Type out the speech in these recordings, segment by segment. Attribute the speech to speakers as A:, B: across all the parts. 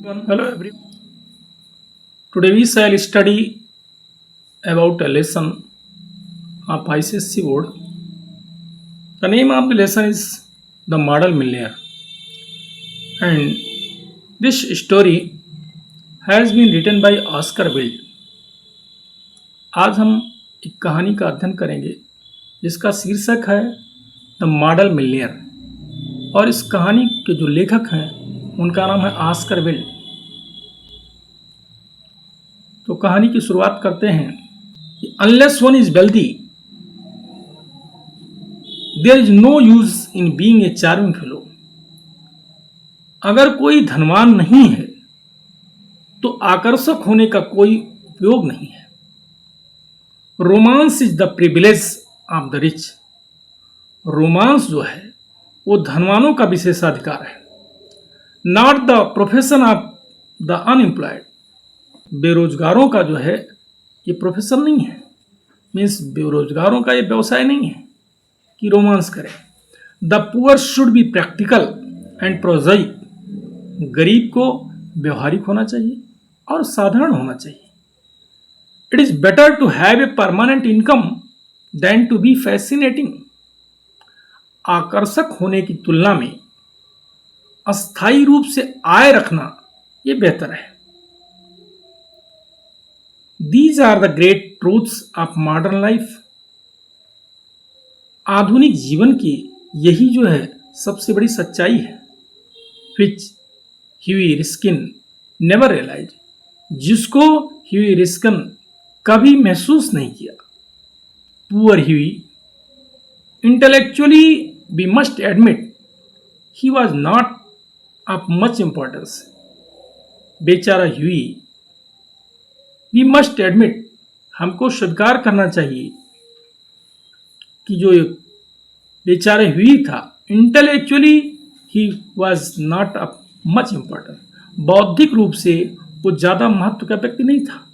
A: Hello everyone. Today we shall study about a lesson of ICSC board. The name of the lesson is The Model Millionaire, and this story has been written by Oscar Wilde. आज हम एक कहानी का अध्ययन करेंगे जिसका शीर्षक है द मॉडल मिलियनेयर, और इस कहानी के जो लेखक हैं उनका नाम है ऑस्कर विल्ड। तो कहानी की शुरुआत करते हैं। Unless one is wealthy there is no use in being a charming fellow. अगर कोई धनवान नहीं है तो आकर्षक होने का कोई उपयोग नहीं है। Romance is the privilege of the rich. Romance जो है वो धनवानों का विशेषाधिकार है, not the profession of the unemployed. बेरोजगारों का जो है ये प्रोफेशन नहीं है, मीन्स बेरोजगारों का ये व्यवसाय नहीं है कि रोमांस करें। The poor should be practical and prosaic. गरीब को व्यवहारिक होना चाहिए और साधारण होना चाहिए। It is better to have a permanent income than to be fascinating. आकर्षक होने की तुलना में अस्थायी रूप से आय रखना ये बेहतर है। These are the great truths of modern life. आधुनिक जीवन की यही जो है सबसे बड़ी सच्चाई है। Which Hughie Erskine never realized. जिसको ह्यूई रिस्किन कभी महसूस नहीं किया। Poor Hughie, intellectually we must admit he was not of much importance. बेचारा ह्यूई, वी मस्ट एडमिट, हमको स्वीकार करना चाहिए कि जो बेचारे हुई था, intellectually he was not a much important. बौद्धिक रूप से वो ज़्यादा महत्व का व्यक्ति नहीं था।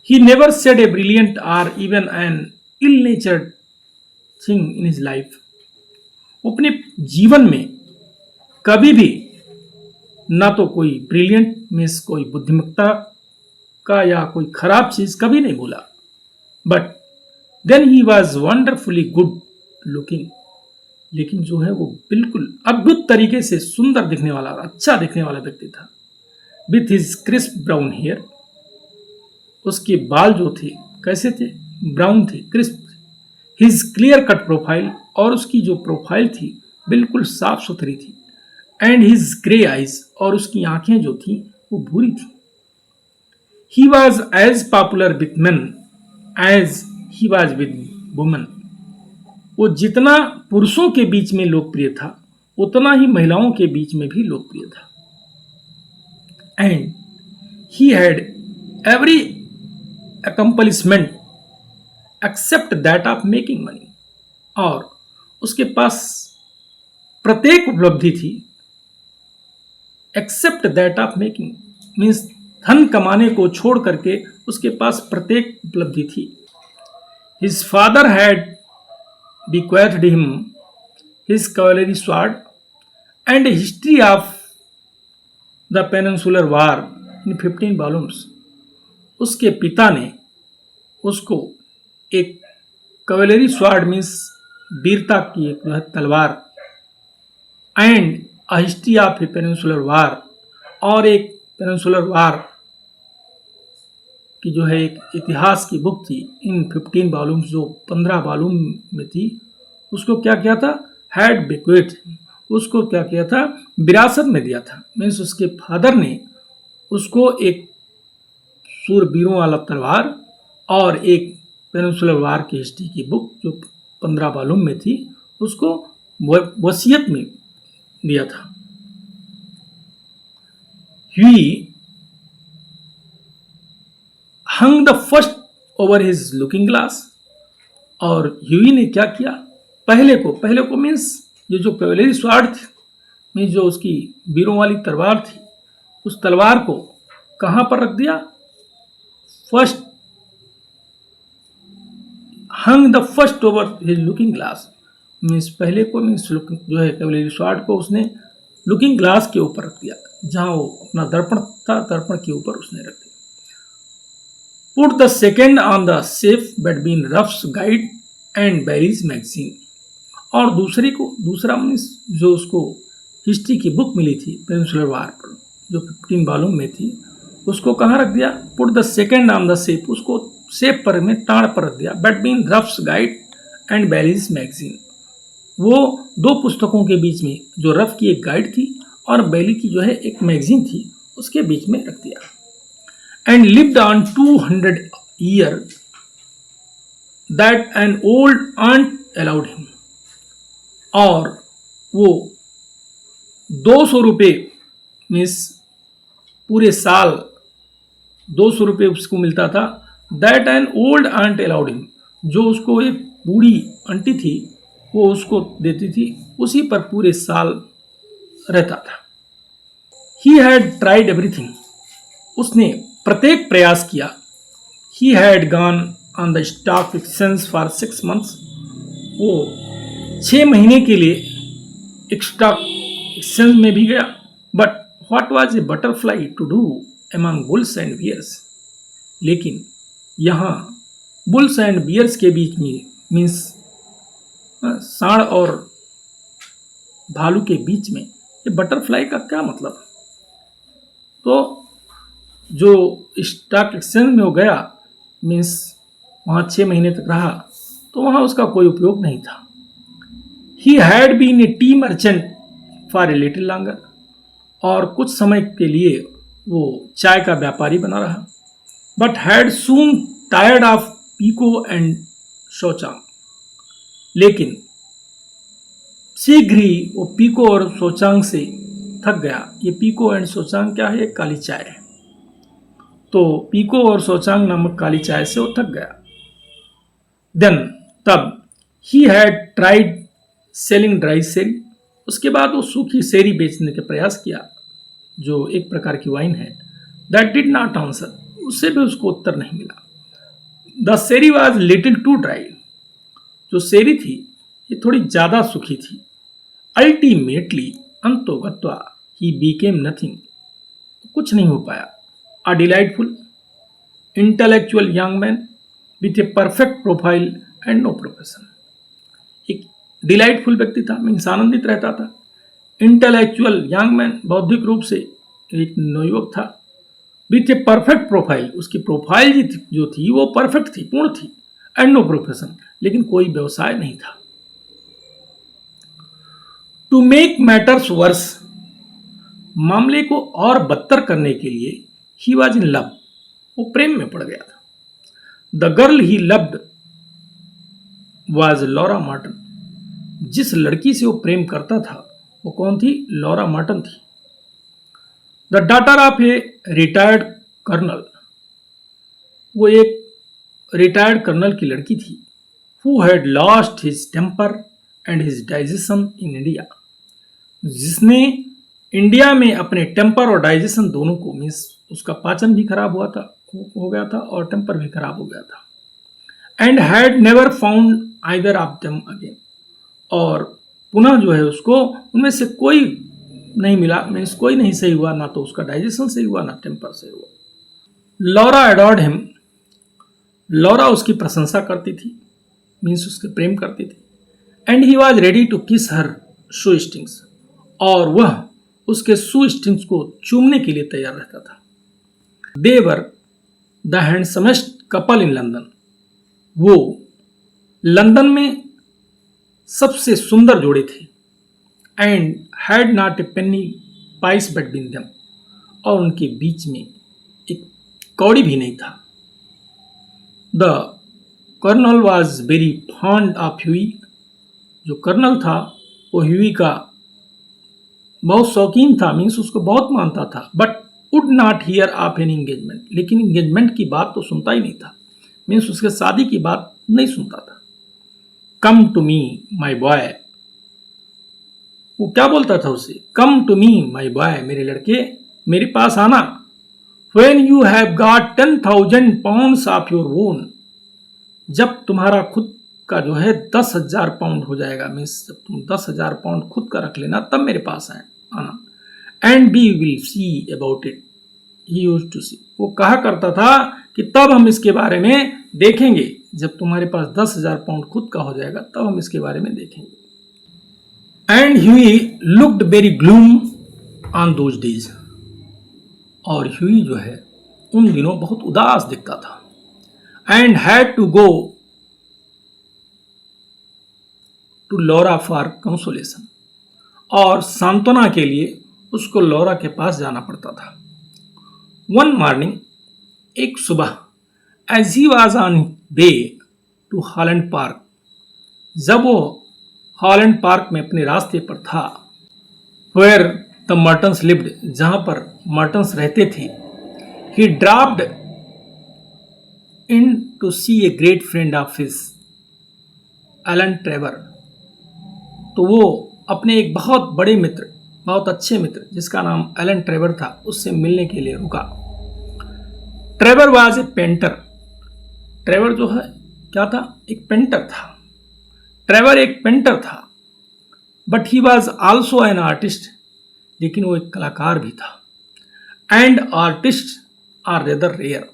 A: He never said a brilliant or even an ill natured thing in his life. वो अपने जीवन में कभी भी ना तो कोई ब्रिलियंट मीन्स कोई बुद्धिमत्ता का या कोई खराब चीज कभी नहीं बोला। But then he was wonderfully good looking. लेकिन जो है वो बिल्कुल अद्भुत तरीके से सुंदर दिखने वाला, अच्छा दिखने वाला व्यक्ति था। With his crisp brown hair, उसके बाल जो थे कैसे थे, ब्राउन थे, crisp. His clear cut profile, और उसकी जो प्रोफाइल थी बिल्कुल साफ सुथरी थी। एंड हिज ग्रे आइज, और उसकी आंखें जो थी वो भूरी थी। He was as popular with men as he was with women. वो जितना पुरुषों के बीच में लोकप्रिय था उतना ही महिलाओं के बीच में भी लोकप्रिय था। And he had every accomplishment except that of making money. और उसके पास प्रत्येक उपलब्धि थी except that of making means धन कमाने को छोड़ करके उसके पास प्रत्येक उपलब्धि थी। His father had bequeathed him his cavalry sword and a history of the Peninsular War in 15 volumes. उसके पिता ने उसको एक कवेलरी स्वार्ड मीन्स वीरता की एक जो है तलवार, and a history of a peninsular war, और एक पेनिनसुलर वार की जो है एक इतिहास की बुक थी इन 15 वॉल्यूम्स, जो 15 वॉल्यूम में थी। उसको क्या किया था, हैड बेक्वेट, उसको क्या किया था, विरासत में दिया था। मीन्स उसके फादर ने उसको एक सूरवीरों वाला तलवार और एक पेनिनसुलर वार की हिस्ट्री की बुक जो 15 वॉल्यूम में थी उसको वसीयत में दिया था। Huey hung the first over his looking glass, और ह्यूई ने क्या किया, पहले को मीन्स ये जो कैवेलरी स्वार्ड थी, मीन्स जो उसकी वीरों वाली तलवार थी, उस तलवार को कहाँ पर रख दिया, first hung the first over his looking glass, means पहले को मीन्स जो है कैवेलरी स्वार्ड को उसने लुकिंग ग्लास के ऊपर रख दिया। जहां वो अपना दर्पण था, दर्पण के ऊपर उसने रख दिया। Put the second on the safe between ruffs guide and berries magazine. और दूसरा मीन्स जो उसको हिस्ट्री की बुक मिली थी पेनिनसुलर वार पर, जो 15 वॉल्यूम में थी, उसको कहाँ रख दिया? Put the second on the safe, उसको सेफ पर में टाड़ पर रख दिया, between ruffs guide and berries magazine. वो दो पुस्तकों के बीच में, जो रफ की एक गाइड थी और बैली की जो है एक मैगजीन थी, उसके बीच में रख दिया। And lived on 200 year that an old aunt allowed him. और वो 200 रुपये मीन्स पूरे साल 200 रुपये उसको मिलता था। That an old aunt allowed him, जो उसको एक बूढ़ी आंटी थी वो उसको देती थी, उसी पर पूरे साल रहता था। ही हैड ट्राइड एवरीथिंग, उसने प्रत्येक प्रयास किया। He had gone on the stock exchange for 6 months, वो 6 महीने के लिए एक स्टॉक एक्सचेंज में भी गया। But what was a butterfly to do among bulls and bears, लेकिन यहाँ बुल्स एंड बियर्स के बीच में मीन्स सांड और भालू के बीच में ये बटरफ्लाई का क्या मतलब? तो जो स्टॉक एक्सचेंज में वो गया मीन्स वहाँ 6 महीने तक रहा, तो वहाँ उसका कोई उपयोग नहीं था। He had been a tea merchant for a little longer, और कुछ समय के लिए वो चाय का व्यापारी बना रहा। But had soon tired of pekoe and souchong, लेकिन शीघ्र ही वो पीको और सोचांग से थक गया। ये पीको एंड सोचांग क्या है? काली चाय है। तो पीको और सोचांग नामक काली चाय से वो थक गया। देन तब ही had tried selling dry sherry, उसके बाद वो सूखी सेरी बेचने का प्रयास किया, जो एक प्रकार की वाइन है। दैट डिड नॉट आंसर, उससे भी उसको उत्तर नहीं मिला। The sherry was little too dry, जो सेरी थी ये थोड़ी ज़्यादा सूखी थी। अल्टीमेटली अंतोगत्वा ही बीकेम नथिंग, कुछ नहीं हो पाया। A delightful intellectual young man with a perfect profile and no profession, एक डिलाइटफुल व्यक्ति था, मीन्स आनंदित रहता था। इंटेलेक्चुअल यंग मैन, बौद्धिक रूप से एक नवयुवक था। विथ ए परफेक्ट प्रोफाइल, उसकी प्रोफाइल जो थी वो परफेक्ट थी, पूर्ण थी। एंड नो प्रोफेशन, लेकिन कोई व्यवसाय नहीं था। टू मेक मैटर्स वर्स, मामले को और बदतर करने के लिए, ही वॉज इन लव, वो प्रेम में पड़ गया था। The girl he loved was Laura Marton, जिस लड़की से वो प्रेम करता था वो कौन थी? लॉरा मार्टन थी। The daughter of a retired colonel, वो एक रिटायर्ड कर्नल की लड़की थी। Who had lost his temper and his digestion in India, जिसने इंडिया में अपने टेम्पर और डाइजेशन दोनों को, मीन्स उसका पाचन भी खराब हो गया था और टेम्पर भी खराब हो गया था। And had never found either of them again, और पुनः जो है उसको उनमें से कोई नहीं मिला, मीन्स कोई नहीं सही हुआ, ना तो उसका डाइजेशन सही हुआ ना टेम्पर सही हुआ। लॉरा एडॉर्ड हिम, लॉरा उसकी प्रशंसा करती थी, मीन्स उसके प्रेम करती थी। And he was ready to kiss her shoe stings, और वह उसके शू स्टिंग्स को चूमने के लिए तैयार रहता था। They were the handsomest couple in London, वो लंदन में सबसे सुंदर जोड़े थे। And had not a penny piece between them, और उनके बीच में एक कौड़ी भी नहीं था। The colonel was very fond of Hughie, जो कर्नल था वो ह्यूई का बहुत शौकीन था, मीन्स उसको बहुत मानता था। But would not here of an engagement, लेकिन एंगेजमेंट की बात तो सुनता ही नहीं था, मीन्स उसके शादी की बात नहीं सुनता था। Come to me my boy, वो क्या बोलता था उसे? Come to me my boy, मेरे लड़के मेरे पास आना। When you have got 10,000 pounds of your own, जब तुम्हारा खुद का जो है 10,000 पाउंड हो जाएगा, मीन्स जब तुम 10,000 पाउंड खुद का रख लेना, तब मेरे पास आना। And we will see about it, he used to see. वो कहा करता था कि तब हम इसके बारे में देखेंगे, जब तुम्हारे पास 10,000 पाउंड खुद का हो जाएगा तब हम इसके बारे में देखेंगे। And Hughie looked very gloom on those days, और ह्यूई जो है उन दिनों बहुत उदास दिखता था। And had to go to Laura for consolation, और सांत्वना के लिए उसको लॉरा के पास जाना पड़ता था। वन मॉर्निंग, एक सुबह, as he was on way to Holland Park, जब वो हॉलैंड पार्क में अपने रास्ते पर था, वेयर द मर्टन्स लिव्ड, जहां पर मर्टन्स रहते थे, he dropped in to see a great friend of his, Alan Trevor. तो वो अपने एक बहुत बड़े मित्र, बहुत अच्छे मित्र जिसका नाम एलन ट्रेवर था, उससे मिलने के लिए रुका। Trevor was a painter, Trevor जो है क्या था, एक पेंटर था। ट्रेवर एक पेंटर था, but he was also an artist, लेकिन वो एक कलाकार भी था। And artist are rather rare,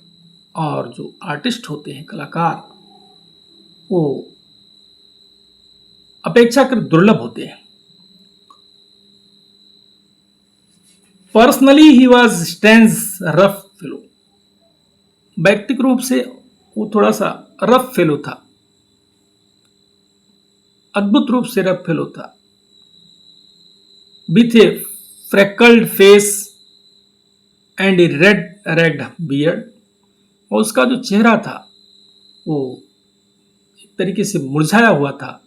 A: और जो आर्टिस्ट होते हैं, कलाकार, वो अपेक्षाकृत दुर्लभ होते हैं। Personally he was stance rough fellow, व्यक्तिगत रूप से वो थोड़ा सा रफ फेलो था, अद्भुत रूप से रफ फेलो था। With a freckled face and a red red beard, और उसका जो चेहरा था वो एक तरीके से मुरझाया हुआ था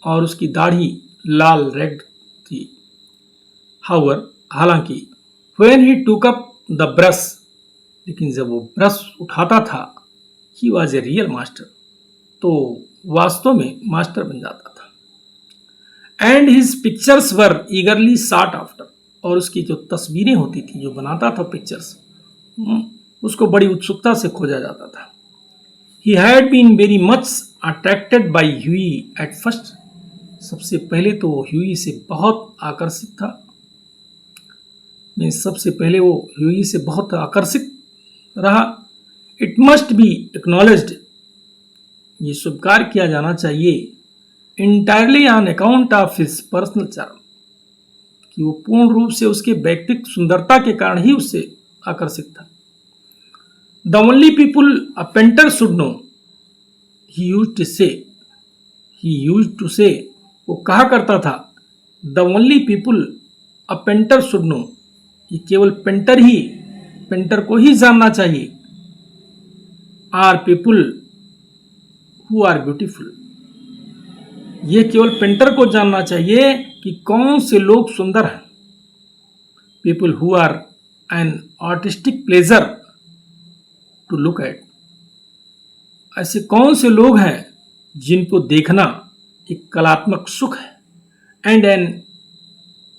A: और उसकी दाढ़ी लाल रेड थी। हाउर, हालांकि व्हेन ही टूक अप द ब्रश, लेकिन जब वो ब्रश उठाता था, he was a real master, तो वास्तव में मास्टर बन जाता था। एंड हिज पिक्चर्स वर ईगरली साट आफ्टर, और उसकी जो तस्वीरें होती थी, जो बनाता था पिक्चर्स, उसको बड़ी उत्सुकता से खोजा जाता था। He had been very much attracted by Hughie at first, सबसे पहले तो वो ह्यूई से बहुत आकर्षित था। सबसे पहले वो ह्यूई से बहुत आकर्षित रहा। इट मस्ट बी एक्नॉलेज्ड, ये स्वीकार किया जाना चाहिए, entirely on account of his personal charm, कि वो पूर्ण रूप से उसके व्यक्तिगत सुंदरता के कारण ही उससे आकर्षित था। The only people a painter should know, he used to say, वो कहा करता था, the only people a painter should know, ये केवल पेंटर को ही जानना चाहिए, are people who are beautiful, ये केवल पेंटर को जानना चाहिए कि कौन से लोग सुंदर हैं। People who are an artistic pleasure to look at, ऐसे कौन से लोग हैं जिनको देखना एक कलात्मक सुख है। And an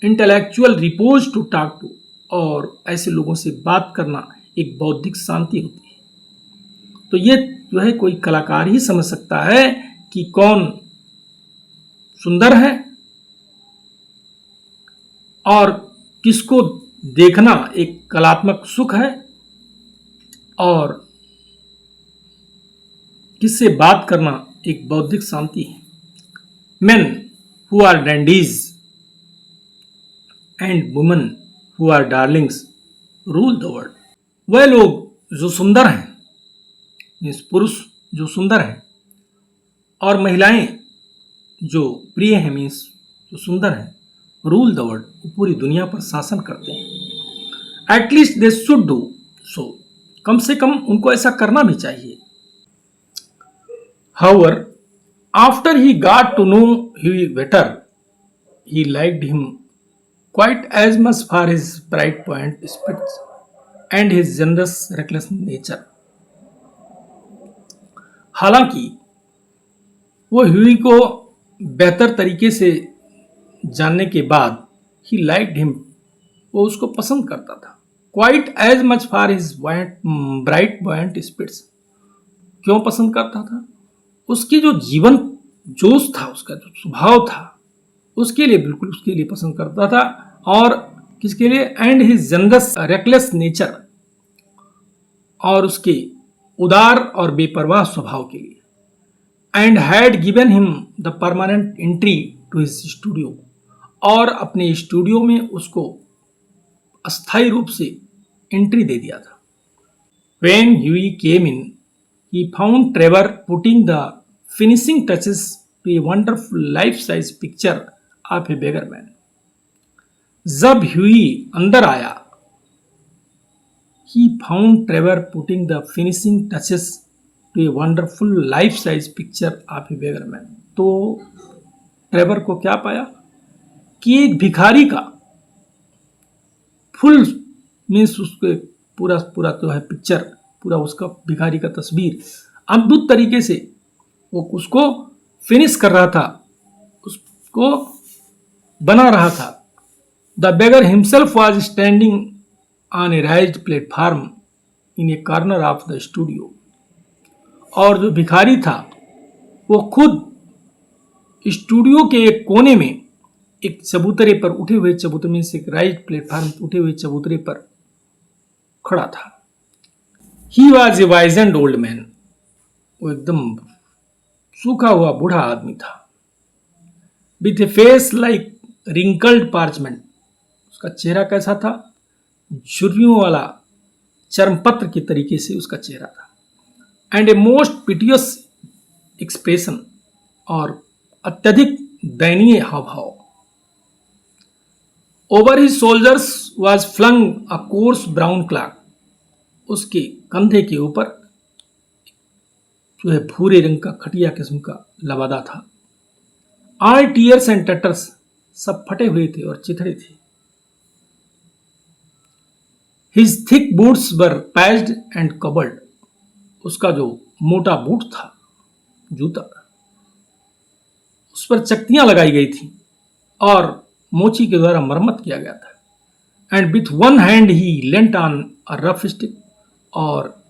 A: intellectual repose to talk to, और ऐसे लोगों से बात करना एक बौद्धिक शांति होती है। तो ये जो है कोई कलाकार ही समझ सकता है कि कौन सुंदर है और किसको देखना एक कलात्मक सुख है, और किससे बात करना एक बौद्धिक शांति है। Men who are dandies and women who are darlings rule the world, वह लोग जो सुंदर हैं, मीन्स पुरुष जो सुंदर हैं, और महिलाएं जो प्रिय हैं, मीन्स जो सुंदर हैं, रूल द वर्ल्ड, वो पूरी दुनिया पर शासन करते हैं। At least they should do so, कम से कम उनको ऐसा करना भी चाहिए। However, after he got to know him better, he liked him quite as much for his bright point spirits and his generous reckless nature. हालांकि वो ह्यूई को बेहतर तरीके से जानने के बाद ही लाइक्ड हिम, वो उसको पसंद करता था। Quite as much for his bright buoyant spirits, क्यों पसंद करता था? उसकी जो जीवन जोश था, उसका जो स्वभाव था, उसके लिए, बिल्कुल उसके लिए पसंद करता था। और किसके लिए? And his generous reckless nature, और उसके उदार और बेपरवाह स्वभाव के लिए। And had given him the permanent entry to his studio, और अपने स्टूडियो में उसको अस्थायी रूप से एंट्री दे दिया था। When Huey came in, he found Trevor putting the finishing touches to a wonderful life-size picture of a beggar man. जब ह्यूई अंदर आया, he found Trevor putting the finishing touches to a wonderful life-size picture of a beggar man. तो Trevor को क्या पाया कि एक भिखारी का फुल मीन्स उसके पूरा पूरा तो है पिक्चर, पूरा उसका भिखारी का तस्वीर अद्भुत तरीके से वो उसको फिनिश कर रहा था, उसको बना रहा था। The beggar himself was standing on A राइज्ड platform in A corner of the studio, और जो भिखारी था वो खुद स्टूडियो के एक कोने में एक चबूतरे पर उठे हुए, चबूतरे में से एक राइट प्लेटफार्म उठे हुए चबूतरे पर खड़ा था। He was a wizened old man, वो एकदम सूखा हुआ बूढ़ा आदमी था। With a face like wrinkled parchment, उसका चेहरा कैसा था? झुर्रियों वाला चर्मपत्र के तरीके से उसका चेहरा था। And a most piteous expression, और अत्यधिक दयनीय हावभाव। Over his shoulders was flung a coarse brown cloth, उसके कंधे के ऊपर जो है भूरे रंग का खटिया किस्म का लबादा था। ऑल टीयर्स एंड टटर्स, सब फटे हुए थे और चिथड़े थे। His thick boots were patched and covered, उसका जो मोटा बूट था, जूता, उस पर चकतियां लगाई गई थी और मोची के द्वारा मरम्मत किया गया था। And with one hand he lent on a rough stick, और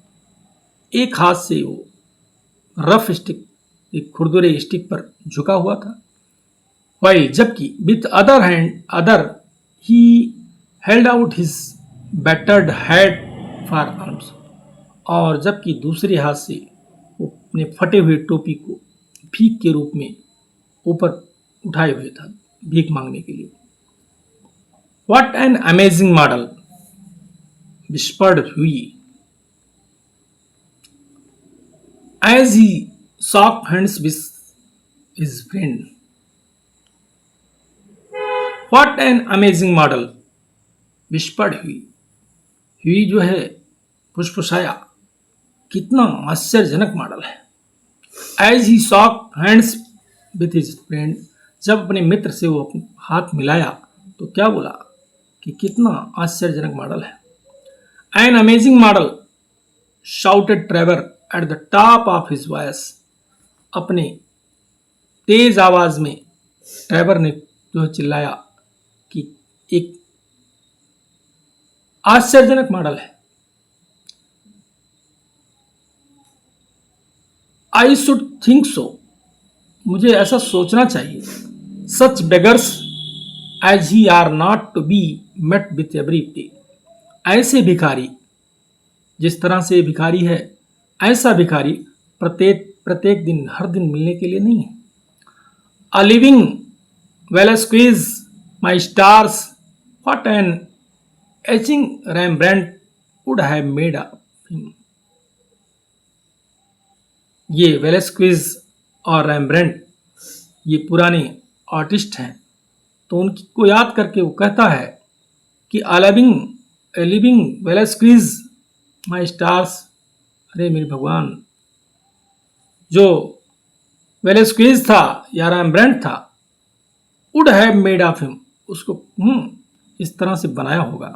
A: एक हाथ से वो रफ स्टिक, एक खुरदुरे स्टिक पर झुका हुआ था। वाइल, जबकि with other he held out his battered head for arms, और जबकि दूसरे हाथ से वो अपने फटे हुए टोपी को भीख के रूप में ऊपर उठाए हुए था, भीख मांगने के लिए। What an amazing model, whispered Huey, as he shook hands with his friend. What an amazing model, whispered Huey. Huey जो है फुसफुसाया, कितना आश्चर्यजनक मॉडल है। As he shook hands with his friend, जब अपने मित्र से वो अपने हाथ मिलाया तो क्या बोला कि कितना आश्चर्यजनक मॉडल है। An amazing model, shouted Trevor at the top of his voice, अपने तेज आवाज में ट्रेवर ने जो है चिल्लाया कि एक आश्चर्यजनक मॉडल है। आई शुड थिंक सो, मुझे ऐसा सोचना चाहिए। Such beggars as he are not to be met with every day, ऐसे भिखारी, जिस तरह से भिखारी है, ऐसा भिखारी प्रत्येक दिन, हर दिन मिलने के लिए नहीं है। A living Velasquez my stars, what an etching Rembrandt would have made of him. ये वेलेस्क्विज और रैम्ब्रैंट ये पुराने आर्टिस्ट हैं, तो उनकी को याद करके वो कहता है कि a living Velasquez my stars, अरे मेरे भगवान, जो वेलेस्क्विज था या रैम्ब्रैंट था, would have made of him, उसको इस तरह से बनाया होगा।